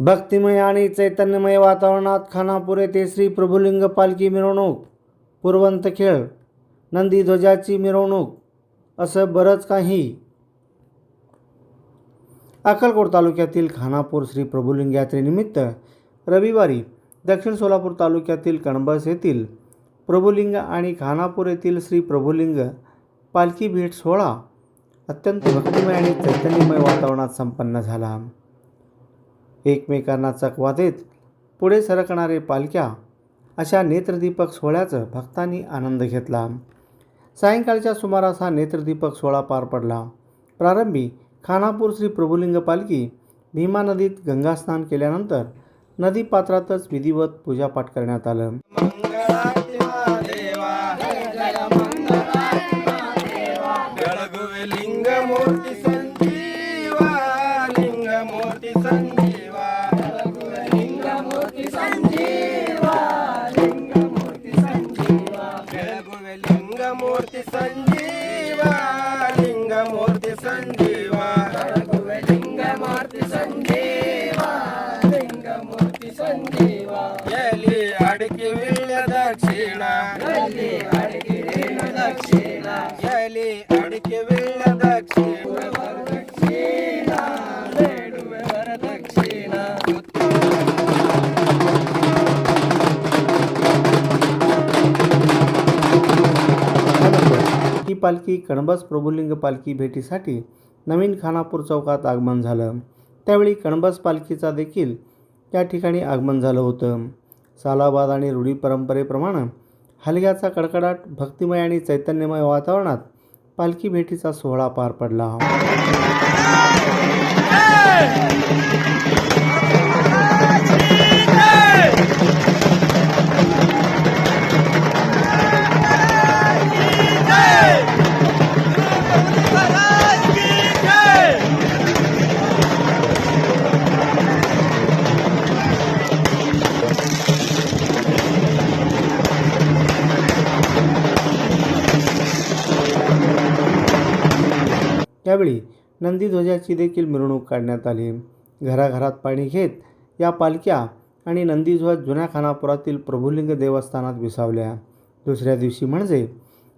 भक्तिमय आणि चैतन्यमय वातावरणात खानापूर येथे श्री प्रभुलिंग पालखी मिरवणूक, पुरवंत खेळ, नंदीध्वजाची मिरवणूक असं बरंच काही. अक्कलकोट तालुक्यातील खानापूर श्री प्रभुलिंग यात्रेनिमित्त रविवारी दक्षिण सोलापूर तालुक्यातील कणबस येथील प्रभुलिंग आणि खानापूर येथील श्री प्रभुलिंग पालखी भेट सोहळा अत्यंत भक्तिमय आणि चैतन्यमय वातावरणात संपन्न झाला. एकमेकांना चकवा देत पुढे सरकणारे पालख्या अशा नेत्रदीपक सोहळ्याचा भक्तांनी आनंद घेतला. सायंकाळच्या सुमारास हा नेत्रदीपक सोहळा पार पडला. प्रारंभी खानापूर श्री प्रभुलिंग पालखी भीमा नदीत गंगास्नान केल्यानंतर नदीपात्रातच विधिवत पूजापाठ करण्यात आलं. मूर्ति संजीवा लिंग मूर्ति संजीवा लिंग मूर्ति संजीवा लिंग मूर्ति संजीवा यली अड़की विल्य दक्षिणा यली अड़की विल्य दक्षिणा यली अड़की विल्य दक्षिणा दक्षिणा लेडुवे वर दक्षिणा ही पालखी कणबस प्रभुलिंग पालखी भेटीसाठी नवीन खानापूर चौकात आगमन झालं. त्यावेळी कणबस पालखीचा देखील या ठिकाणी आगमन झालं होतं. सालाबाद आणि रूढी परंपरेप्रमाणे हलग्याचा कडकडाट, भक्तिमय आणि चैतन्यमय वातावरणात पालखी भेटीचा सोहळा पार पडला. यावेळी नंदीध्वजाची देखील मिरवणूक काढण्यात आली. घराघरात पाणी घेत या पालख्या आणि नंदीध्वज जुन्या खानापुरातील प्रभुलिंग देवस्थानात विसावल्या. दुसऱ्या दिवशी म्हणजे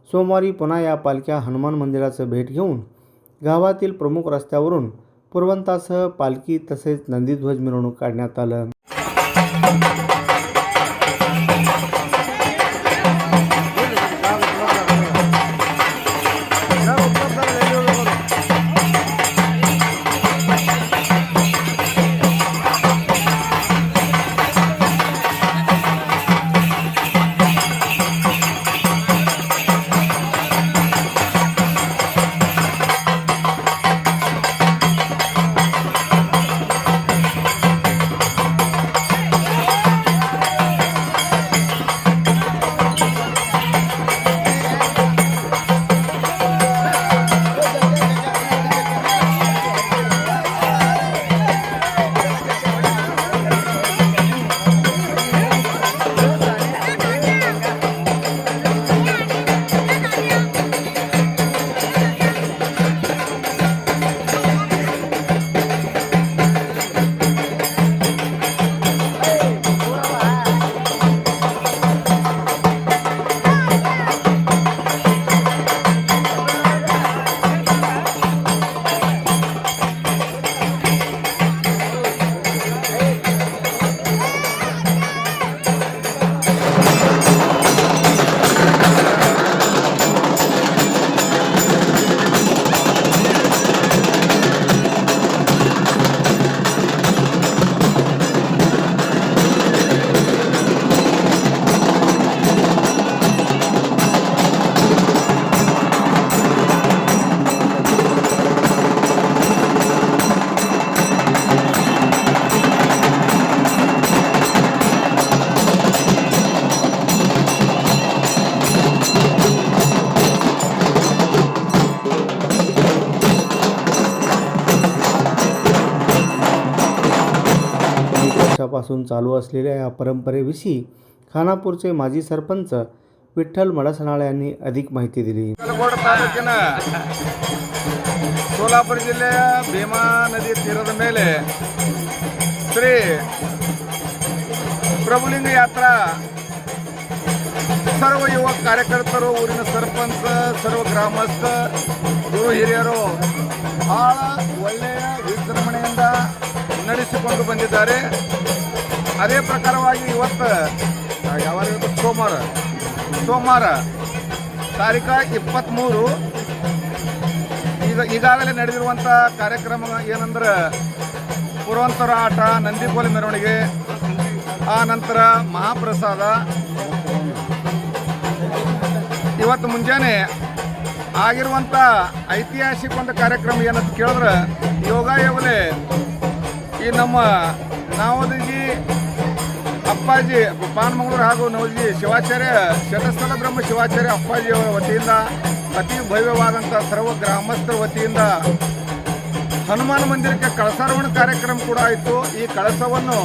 सोमवारी पुन्हा या पालख्या हनुमान मंदिराचं भेट घेऊन गावातील प्रमुख रस्त्यावरून पुरवंतासह पालखी तसेच नंदीध्वज मिरवणूक काढण्यात आलं. वर्षापासून चालू असलेल्या या परंपरेविषयी खानापूरचे माजी सरपंच विठ्ठल मडसनाळे यांनी अधिक माहिती दिली. अक्कलकोट ತಾಲೂಕಿನ ಸೋಲಾಪುರ ಜಿಲ್ಲೆಯ ಭೀಮಾ ನದಿ ತೀರದ ಮೇಲೆ श्री प्रभुलिंग यात्रा सर्व युवक ಕಾರ್ಯಕರ್ತರು ಊರಿನ सरपंच सर्व ಗ್ರಾಮಸ್ಥ ಗುರು ಹಿರಿಯರು ಬಹಳ ಒಳ್ಳೆಯ ವಿಜೃಂಭಣೆಯಿಂದ ನಡೆಸಿಕೊಂಡು ಬಂದಿದ್ದಾರೆ. ಅದೇ ಪ್ರಕಾರವಾಗಿ ಇವತ್ತು ಯಾವಾಗ ಸೋಮವಾರ ತಾರೀಖ 23 ಈಗಾಗಲೇ ನಡೆದಿರುವಂಥ ಕಾರ್ಯಕ್ರಮ ಏನಂದ್ರೆ ಪುರವಂತರ ಆಟ, ನಂದಿಕೋಲ ಮೆರವಣಿಗೆ, ಆ ನಂತರ ಮಹಾಪ್ರಸಾದ. ಇವತ್ತು ಮುಂಜಾನೆ ಆಗಿರುವಂಥ ಐತಿಹಾಸಿಕ ಒಂದು ಕಾರ್ಯಕ್ರಮ ಏನಂತ ಕೇಳಿದ್ರೆ ಯೋಗಲೇ ಈ ನಮ್ಮ ನಾವದಗಿ ಅಪ್ಪಾಜಿ ಪಾನ್ಮಂಗಳೂರು ಹಾಗೂ ನವದಗಿ ಶಿವಾಚಾರ್ಯ ಶತಸ್ಥಲ ಬ್ರಹ್ಮ ಶಿವಾಚಾರ್ಯ ಅಪ್ಪಾಜಿಯವರ ವತಿಯಿಂದ ಅತಿ ಭವ್ಯವಾದಂಥ ಸರ್ವ ಗ್ರಾಮಸ್ಥರ ವತಿಯಿಂದ ಹನುಮಾನ ಮಂದಿರಕ್ಕೆ ಕಳಸಾರೋಹಣ ಕಾರ್ಯಕ್ರಮ ಕೂಡ ಆಯಿತು. ಈ ಕಳಸವನ್ನು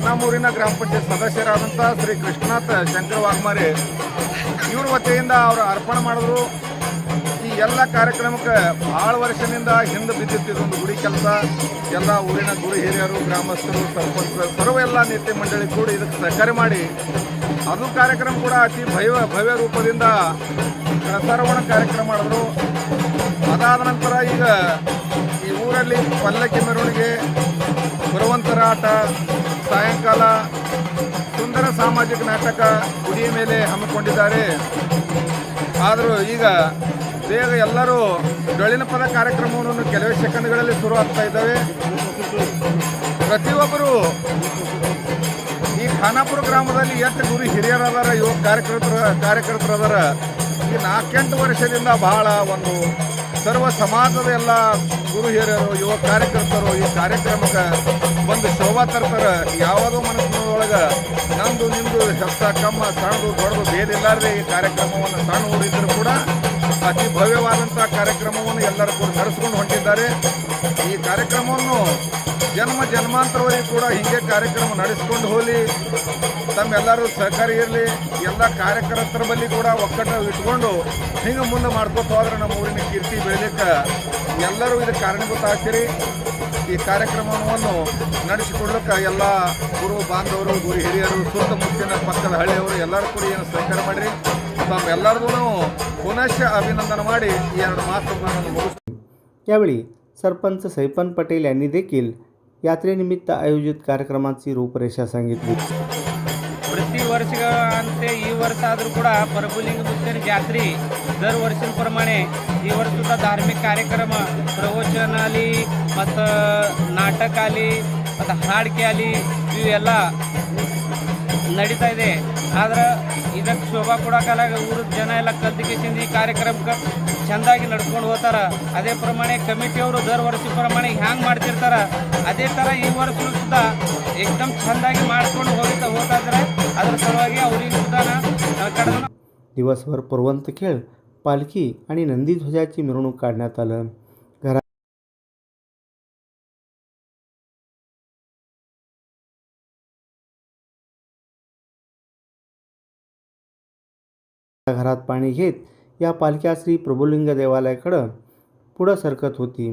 ನಮ್ಮೂರಿನ ಗ್ರಾಮ ಪಂಚಾಯತ್ ಸದಸ್ಯರಾದಂಥ ಶ್ರೀ ಕೃಷ್ಣನಾಥ್ ಶಂಕರ ವಾಘಮಾರೆ ಇವ್ರ ವತಿಯಿಂದ ಅವರು ಅರ್ಪಣೆ ಮಾಡಿದ್ರು. ಈ ಎಲ್ಲ ಕಾರ್ಯಕ್ರಮಕ್ಕೆ ಭಾಳ ವರ್ಷದಿಂದ ಹಿಂದೆ ಬಿದ್ದಿದ್ದೊಂದು ಗುಡಿ ಕೆಲಸ. ಎಲ್ಲ ಊರಿನ ಗುರು ಹಿರಿಯರು, ಗ್ರಾಮಸ್ಥರು, ಸರ್ಪಂಚರು ಸರ್ವ ಎಲ್ಲ ನೀತಿ ಮಂಡಳಿ ಕೂಡ ಇದಕ್ಕೆ ಸಹಕಾರ ಮಾಡಿ ಅದು ಕಾರ್ಯಕ್ರಮ ಕೂಡ ಅತಿ ಭವ್ಯ ರೂಪದಿಂದ ಕಳಸಾರೋಹಣ ಕಾರ್ಯಕ್ರಮ ಮಾಡಿದ್ರು. ಅದಾದ ನಂತರ ಈಗ ಈ ಊರಲ್ಲಿ ಪಲ್ಲಕ್ಕಿ ಮೆರವಣಿಗೆ, ಪುರವಂತರ ಆಟ, ಸಾಯಂಕಾಲ ಸುಂದರ ಸಾಮಾಜಿಕ ನಾಟಕ ಗುಡಿಯ ಮೇಲೆ ಹಮ್ಮಿಕೊಂಡಿದ್ದಾರೆ. ಆದರೂ ಈಗ ಬೇಗ ಎಲ್ಲರೂ ಡೊಳ್ಳಿನ ಪದ ಕಾರ್ಯಕ್ರಮವನ್ನು ಕೆಲವೇ ಸೆಕೆಂಡ್ಗಳಲ್ಲಿ ಶುರು ಆಗ್ತಾ ಇದ್ದಾವೆ. ಪ್ರತಿಯೊಬ್ಬರು ಈ ಖಾನಾಪುರ ಗ್ರಾಮದಲ್ಲಿ ಎಷ್ಟು ಗುರು ಹಿರಿಯರದಾರ, ಯುವ ಕಾರ್ಯಕರ್ತರದಾರ. ಈ 4-8 ವರ್ಷದಿಂದ ಬಹಳ ಒಂದು ಸರ್ವ ಸಮಾಜದ ಎಲ್ಲ ಗುರು ಹಿರಿಯರು, ಯುವ ಕಾರ್ಯಕರ್ತರು ಈ ಕಾರ್ಯಕ್ರಮಕ್ಕೆ ಬಂದು ಶೋಭಾ ತರ್ತಾರೆ. ಯಾವುದೋ ಮನಸ್ಸಿನೊಳಗೆ ನಂದು ನಿಂದು ಹೆಚ್ಚ ಕಮ್ಮ ಸಣ್ಣದು ದೊಡ್ಡದು ಭೇದಿಲ್ಲಾರ್ದೆ ಈ ಕಾರ್ಯಕ್ರಮವನ್ನು ಸಣ್ಣ ಊರಿದ್ದರೂ ಕೂಡ ಅತಿ ಭವ್ಯವಾದಂಥ ಕಾರ್ಯಕ್ರಮವನ್ನು ಎಲ್ಲರೂ ಕೂಡ ನಡೆಸ್ಕೊಂಡು ಹೊಂಟಿದ್ದಾರೆ. ಈ ಕಾರ್ಯಕ್ರಮವನ್ನು ಜನ್ಮಾಂತರವರೆಗೂ ಕೂಡ ಹೀಗೆ ಕಾರ್ಯಕ್ರಮ ನಡೆಸ್ಕೊಂಡು ಹೋಗಲಿ, ತಮ್ಮೆಲ್ಲರೂ ಸಹಕಾರಿ ಇರಲಿ. ಎಲ್ಲ ಕಾರ್ಯಕರ್ತರ ಬಳಿ ಕೂಡ ಒಕ್ಕಟ್ಟು ಇಟ್ಕೊಂಡು ಹಿಂಗೆ ಮುಂದೆ ಮಾಡ್ಕೊತ ಹೋದ್ರೆ ನಮ್ಮ ಊರಿನ ಕೀರ್ತಿ ಬೆಳೀಲಿಕ್ಕೆ ಎಲ್ಲರೂ ಇದಕ್ಕೆ ಕಾರಣೀಭೂತ ಆಗ್ತೀರಿ. ಈ ಕಾರ್ಯಕ್ರಮವನ್ನು ನಡೆಸಿಕೊಡ್ಲಿಕ್ಕೆ ಎಲ್ಲ ಗುರು ಬಾಂಧವರು, ಗುರು ಹಿರಿಯರು, ಸುತ್ತಮುತ್ತಲಿನ ಪಕ್ಕದ ಹಳ್ಳಿಯವರು ಎಲ್ಲರೂ ಕೂಡ ಏನು ಸಹಕಾರ ಮಾಡಿರಿ. ತಮ್ಮೆಲ್ಲರಿಗೂ ಪುನಃ अभिनंदन ಮಾಡಿ ಈ 2 ಮಾತುಗಳನ್ನು ಮುಗಿಸ್ತೀನಿ. यावेळी सरपंच सैपन पटेल यांनी देखील यात्रेनिमित्त आयोजित कार्यक्रमाची रूपरेषा सांगितली. ಪ್ರತಿ ವರ್ಷಗಳಂತೆ ಈ ವರ್ಷ ಆದರೂ ಕೂಡ ಪ್ರಭುಲಿಂಗ ಮುತ್ತೇನ ಜಾತ್ರೆ ದर ವರ್ಷಿನप्रमाणे ಈ ವರ್ಷ ಸುದ್ದ ಧಾರ್ಮಿಕ ಕಾರ್ಯಕ್ರಮ, ಪ್ರವಚನ ಆಲಿ ಮತ್ತು ನಾಟಕ ಆಲಿ ಮತ್ತು ಹಾಡಿಕೆ ಆಲಿ ಇವೆಲ್ಲ ನಡೀತಾ ಇದೆ. ಆದ್ರೆ ಇದಕ್ಕೆ ಶೋಭಾ ಕೊಡೋಕ್ಕಲ್ಲ, ಊರದ ಜನ ಎಲ್ಲ ಕಲ್ತಿಕೆಸಿಂದ ಈ ಕಾರ್ಯಕ್ರಮಕ್ಕೆ ಚೆಂದಾಗಿ ನಡ್ಕೊಂಡು ಹೋಗ್ತಾರೆ. ಅದೇ ಪ್ರಮಾಣ ಕಮಿಟಿಯವರು ದर ವರ್ಷ ಹ್ಯಾಂಗೆ ಮಾಡ್ತಿರ್ತಾರೆ ಅದೇ ಥರ ಈ ವರ್ಷ ಸುದ್ದ एकदम ಚೆಂದಾಗಿ ಮಾಡ್ಕೊಂಡು ಹೋಗ್ತಾ ಇದ್ದಾರೆ. ಅದರ ಸಲುವಾಗಿ ಅವರಿಗೆ ಸುದ್ದ ಕಳೆದ दिवसभर पुरवंत खेळ, पालखी आणि नंदीध्वजाची मिरवणूक काढण्यात आलं. घरात पाणी घेत या पालख्या श्री प्रभुलिंग देवालयाकडं पुढं सरकत होती.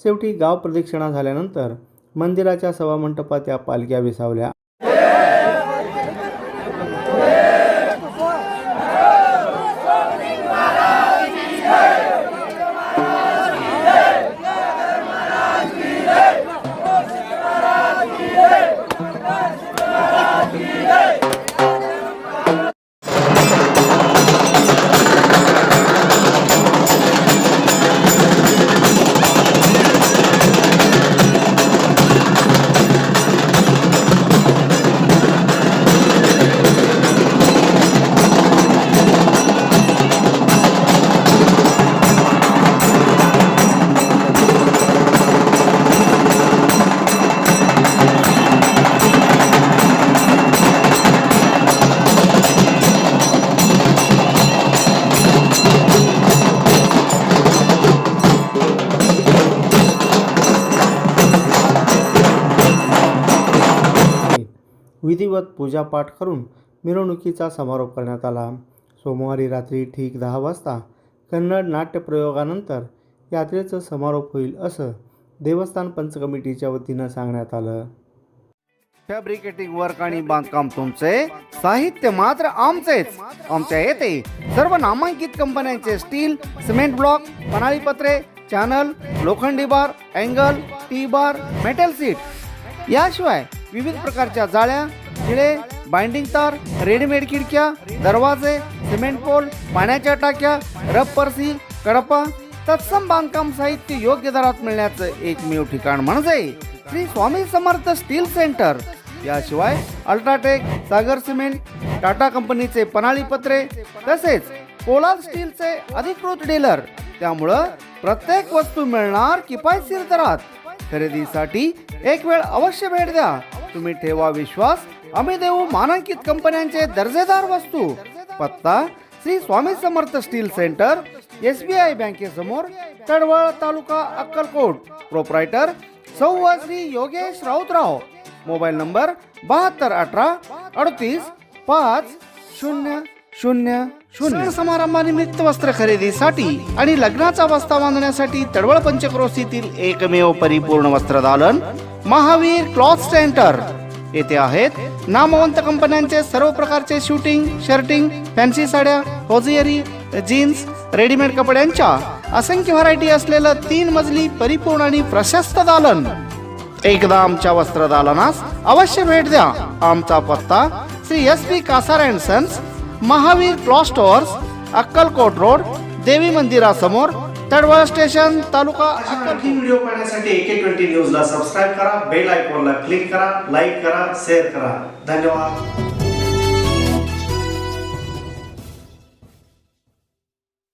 शेवटी गाव प्रदक्षिणा झाल्यानंतर मंदिराच्या सभामंडपात या पालख्या विसावल्या. विधिवत पूजापाठ करून मिरवणुकीचा समारोप करण्यात आला. सोमवारी रात्री ठीक 10 वाजता कन्नड नाट्यप्रयोगानंतर यात्रेचा समारोप होईल असं देवस्थान पंच कमिटीच्या वतीनं सांगण्यात आलं. फॅब्रिकेटिंग वर्क आणि बांधकाम तुमचे, साहित्य मात्र आमचेच. आमच्या येथे सर्व नामांकित कंपन्यांचे स्टील, सिमेंट ब्लॉक, पन्हाळी पत्रे, चॅनल, लोखंडी bar, angle, T bar, metal sheet याशिवाय विविध प्रकारच्या जाळ्या, खिळे, बाइंडिंग तार, रेडीमेड खिडक्या, दरवाजे, सिमेंट पोल, पाण्याच्या टाक्या, रबर सील, कडपा, तत्सम बांधकाम साहित्य योग्य दरात मिळण्याचं एकमेव ठिकाण म्हणजे श्री स्वामी समर्थ स्टील सेंटर. याशिवाय अल्ट्राटेक, सागर सिमेंट, टाटा कंपनीचे पन्हाळी पत्रे तसेच पोलाद स्टीलचे अधिकृत डीलर. त्यामुळं प्रत्येक वस्तू मिळणार किफायतशीर दरात. खरेदीसाठी एक वेळ अवश्य भेट द्या. तुम्ही ठेवा विश्वास, आम्ही देऊ मानांकित कंपन्यांचे दर्जेदार वस्तू. पत्ता Shri Swami Samarth steel centre, SBI बँकेसमोर, तडवळ, तालुका अक्कलकोट. प्रोप्रायटर सौ श्री योगेश राऊतराव. Mobile number 7218 38 5000. सण समारंभानिमित्त वस्त्र खरेदीसाठी आणि लग्नाचा बस्ता बांधण्यासाठी तडवळ पंचक्रोशीतील एकमेव परिपूर्ण वस्त्रदालन महावीर क्लॉथ सेंटर. येथे आहेत नामवंत कंपन्यांचे सर्व प्रकारचे शूटिंग, शर्टिंग, फॅन्सी साड्या, होजियरी, जीन्स, रेडीमेड कपड्यांच्या असंख्य व्हरायटी असलेलं 3 मजली परिपूर्ण आणि प्रशस्त दालन. एकदा आमच्या वस्त्रदालनास अवश्य भेट द्या. आमचा पत्ता Shri SP Kasar and sons, Mahavir cloth stores, Akkalkot road, देवी मंदिरासमोर, तडवळ स्टेशन, तालुका अक्कलकोट. व्हिडिओ पाहण्यासाठी AK20 न्यूजला सबस्क्राईब करा, बेल आयकॉनला क्लिक करा, लाईक करा, शेअर करा. धन्यवाद.